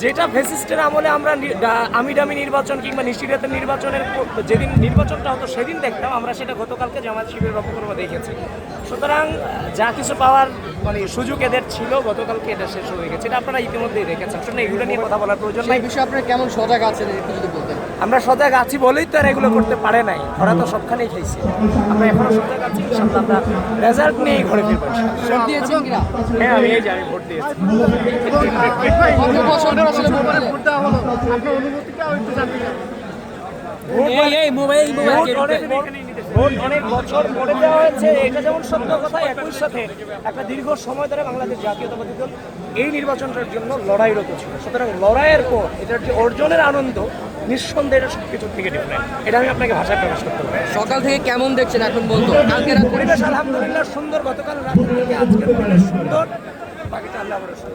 যেটা ফ্যাসিস্টের আমলে আমরা আমি দামি নির্বাচন কিংবা নিশ্চিত নির্বাচনের যেদিন নির্বাচনটা হতো সেদিন দেখতাম, আমরা সেটা গতকালকে জামায়াত শিবিরের অপকর্ম দেখেছি। সুতরাং যা কিছু পাওয়ার মানে সুযোগ এদের ছিল, গতকালকে এটা শেষ হয়ে গেছে, এটা আপনারা ইতিমধ্যেই দেখেছেন। আসলে এগুলো নিয়ে কথা বলার প্রয়োজন নাই। এই বিষয়ে আপনারা কেমন সজাগ আছেন একটু যদি বলতেন। আমরা সজাগ আছি বলেই তো আর এগুলো করতে পারে নাই, ওরা তো সবখানেই খাইছে। আমরা এখনো সজাগ আছি, ইনশাআল্লাহ আমরা রেজাল্ট নিয়েই ঘরে ফিরবো। ভোট দিয়েছেন কিনা? হ্যাঁ, আমি ভোট দিয়েছি। কত বছর ধরে আসলে ভোট দেওয়া হলো? ভোট অনেক বছর পরে দেওয়া হয়েছে, এটা যেমন সত্য কথা, একই সাথে একটা দীর্ঘ সময় ধরে বাংলাদেশ জাতীয়তাবাদী দল এই নির্বাচনটার জন্য লড়াইরত ছিল। সুতরাং লড়াইয়ের পর এটার যে অর্জনের আনন্দ, নিঃসন্দেহে এটা সব কিছুর থেকে ডিফারেন্ট। এটা আমি আপনাকে ভাষায় প্রকাশ করতে পারি। সকাল থেকে কেমন দেখছেন এখন বলতো? কালকে রাত পরিবেশ আলহামদুলিল্লাহ সুন্দর, গতকাল রাত থেকে আজকের পরিবেশ সুন্দর, বাকিটা আল্লাহ ভরসা।